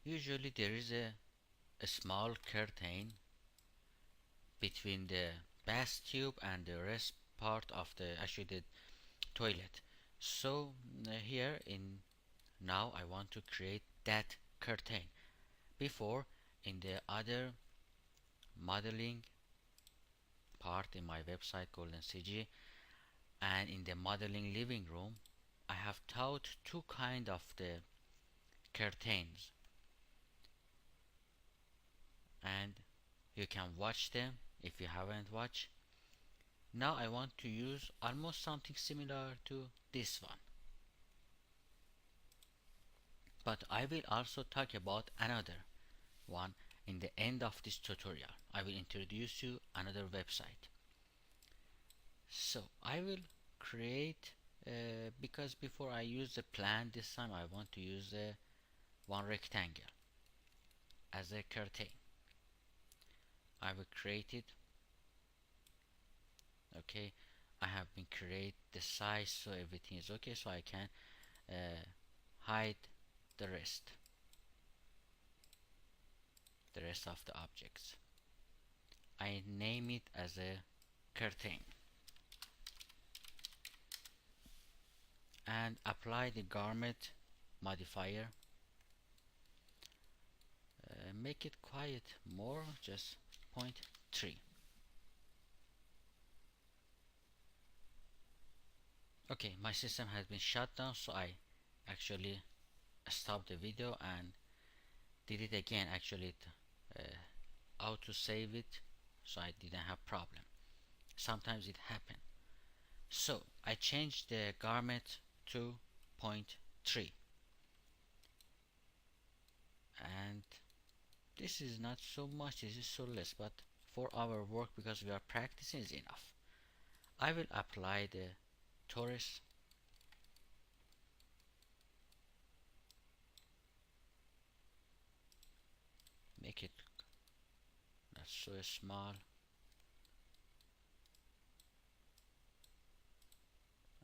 Usually there is a small curtain between the bath tube and the rest part of the toilet. So here in now I want to create that curtain. Before, in the other modeling part in my website Golden CG and in the modeling living room, I have taught two kind of the curtains, and you can watch them if you haven't watched. Now I want to use almost something similar to this one, but I will also talk about another one in the end of this tutorial. I will introduce you another website. So I will create because before I use the plan, this time I want to use one rectangle as a curtain. I will create it. Okay, I have been create the size so everything is okay, so I can uh, hide the rest of the objects. I name it as a curtain and apply the garment modifier. Make it quiet more, just 0.3. Okay, my system has been shut down, so I actually stopped the video and did it again. Actually it auto save it, so I didn't have problem. Sometimes it happen. So I changed the garment to 0.3, and this is not so much, this is so less, but for our work, because we are practicing, is enough. I will apply the torus, make it not so small,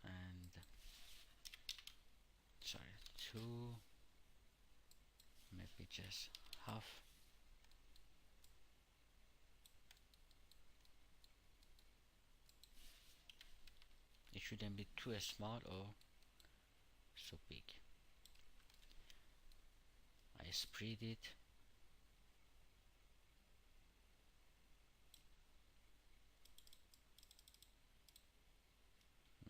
and sorry, 2, maybe just half. It shouldn't be too small or so big. I spread it,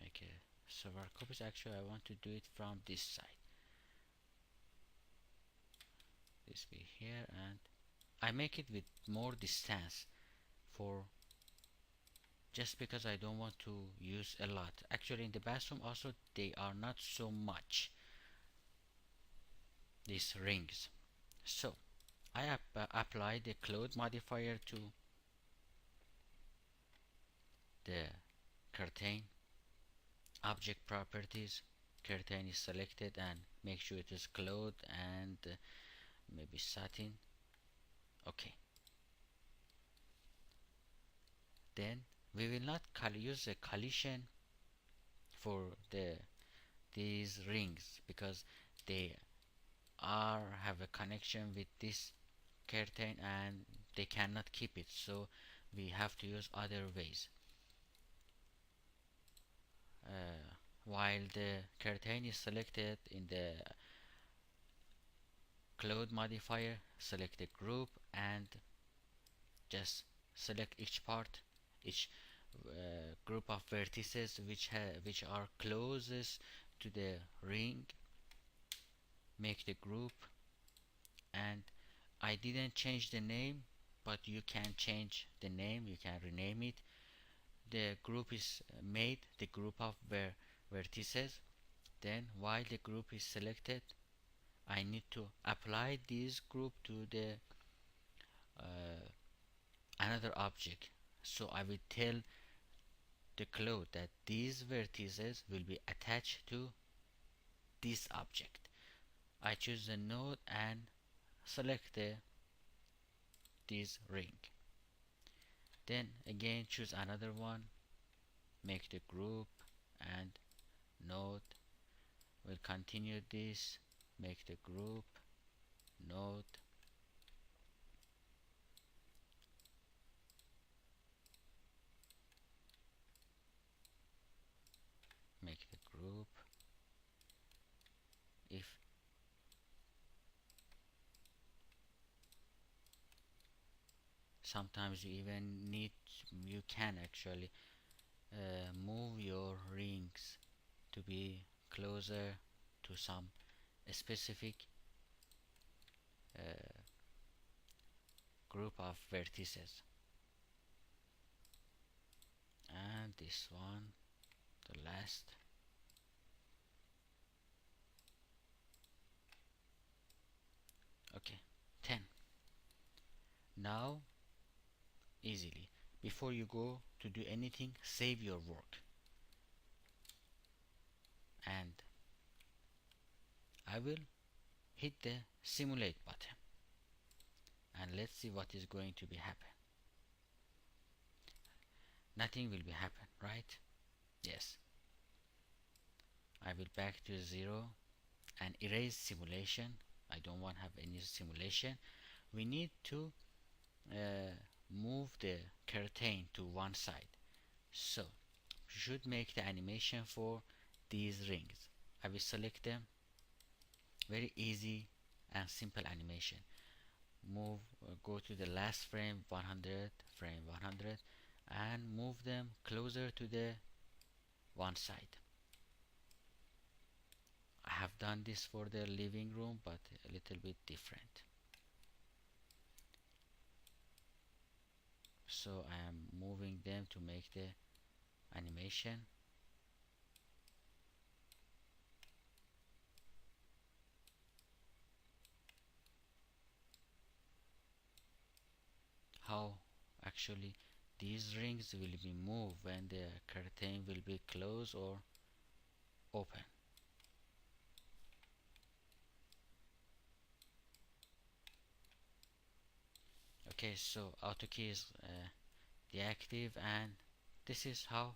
make a several copies. Actually I want to do it from this side, this be here, and I make it with more distance for just because I don't want to use a lot. Actually in the bathroom also they are not so much, these rings. So I apply the cloud modifier to the curtain, object properties, curtain is selected, and make sure it is cloth and maybe satin. Okay, then we will not use a collision for these rings because they are have a connection with this curtain and they cannot keep it, so we have to use other ways. While the curtain is selected in the cloud modifier, select the group and just select each part, each group of vertices which are closest to the ring, make the group. And I didn't change the name, but you can change the name, you can rename it. The group is made, the group of vertices. Then while the group is selected, I need to apply this group to the uh, another object. So I will tell the cloud that these vertices will be attached to this object. I choose the node and select this ring. Then again choose another one, make the group and node. We'll continue this, make the group node, make the group. If sometimes you can actually move your rings to be closer to some specific uh, group of vertices. And this one, the last. Okay, 10. Now easily, before you go to do anything, save your work, and I will hit the simulate button, and let's see what is going to be happen. Nothing will be happen, right? Yes. I will back to 0 and erase simulation. I don't want to have any simulation. We need to move the curtain to one side, so we should make the animation for these rings. I will select them. Very easy and simple animation. Move, go to the last frame 100, frame 100, and move them closer to the one side. I have done this for the living room, but a little bit different. So I am moving them to make the animation. How actually these rings will be moved when the curtain will be closed or open. Okay, so AutoKey is deactive, and this is how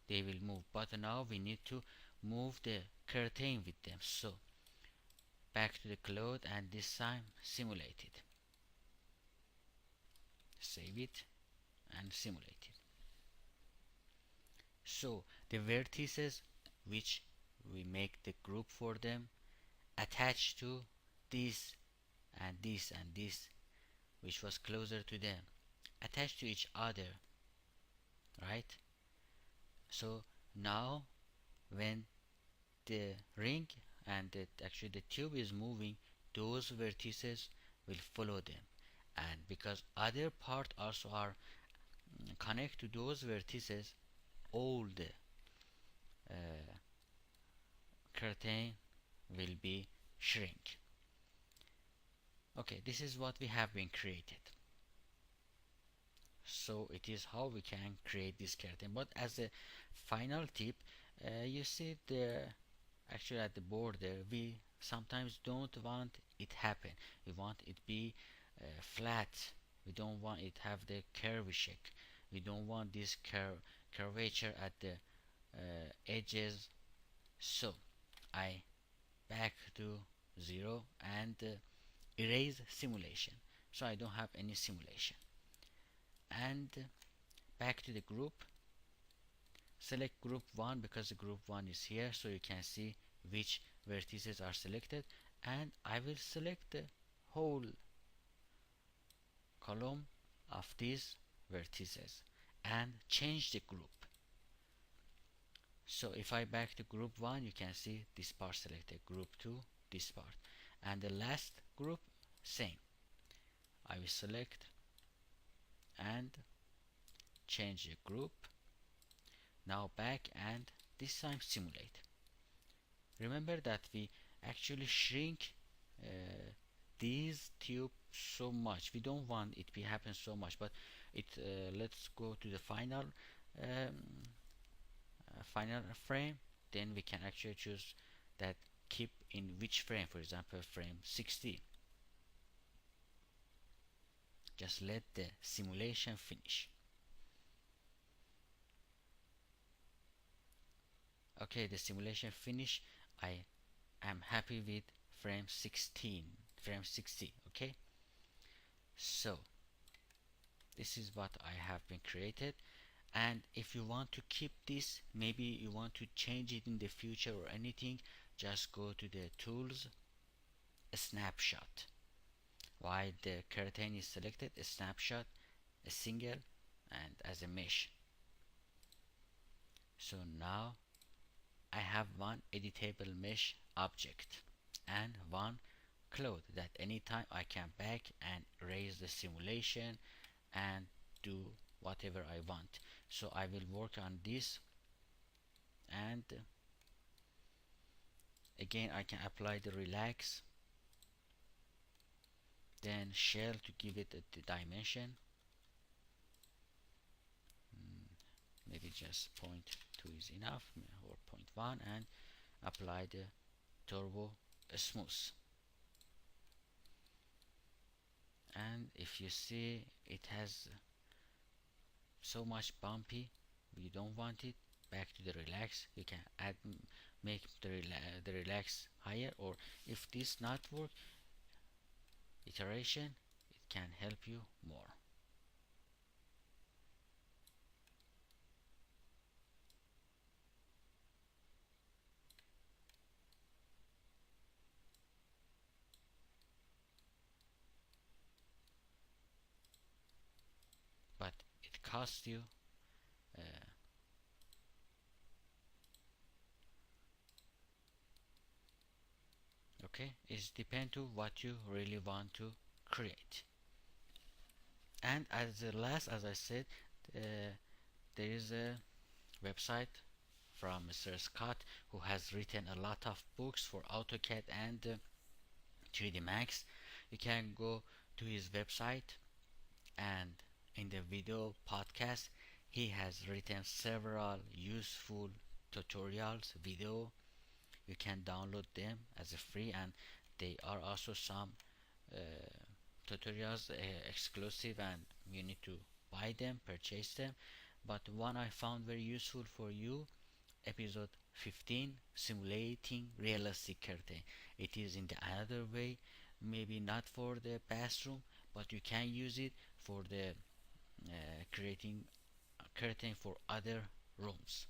they will move. But now we need to move the curtain with them. So back to the cloud, and this time simulate it. Save it and simulate it. So the vertices which we make the group for them attach to this and this and this, which was closer to them, attached to each other, right? So now when the ring and actually the tube is moving, those vertices will follow them, and because other part also are connect to those vertices, all the uh, curtain will be shrink. Okay, this is what we have been created. So it is how we can create this curtain. But as a final tip, you see the actually at the border, we sometimes don't want it happen. We want it be flat. We don't want it have the curvature. We don't want this curvature at the edges. So I back to 0 and erase simulation, so I don't have any simulation, and back to the group. Select group 1 because the group 1 is here, so you can see which vertices are selected, and I will select the whole column of these vertices and change the group. So if I back to group 1, you can see this part selected, group 2 this part, and the last group same. I will select and change the group. Now back, and this time simulate. Remember that we actually shrink these tubes so much. We don't want it to happen so much, but it let's go to the final frame. Then we can actually choose that keep in which frame. For example, frame 60. Just let the simulation finish. Okay, the simulation finish. I am happy with frame 16. frame 60. Okay, so this is what I have been created. And if you want to keep this, maybe you want to change it in the future or anything, just go to the tools, snapshot. While the curtain is selected, a snapshot, a single, and as a mesh. So now I have one editable mesh object and one cloud that anytime I can back and raise the simulation and do whatever I want. So I will work on this, and again I can apply the relax, then shell to give it the dimension. Maybe just 0.2 is enough, or 0.1, and apply the turbo smooth. And if you see it has so much bumpy, we don't want it, back to the relax. You can add, make the relax higher, or if this not work, iteration, it can help you more. But it costs you uh, okay, it depends to what you really want to create. And as the last, as I said, uh, there is a website from Mr. Scott, who has written a lot of books for AutoCAD and 3D Max. You can go to his website, and in the video podcast he has written several useful tutorials video. You can download them as a free, and they are also some uh, tutorials exclusive, and you need to buy them, purchase them. But one I found very useful for you, episode 15, simulating realistic curtain. It is in the another way, maybe not for the bathroom, but you can use it for the creating a curtain for other rooms.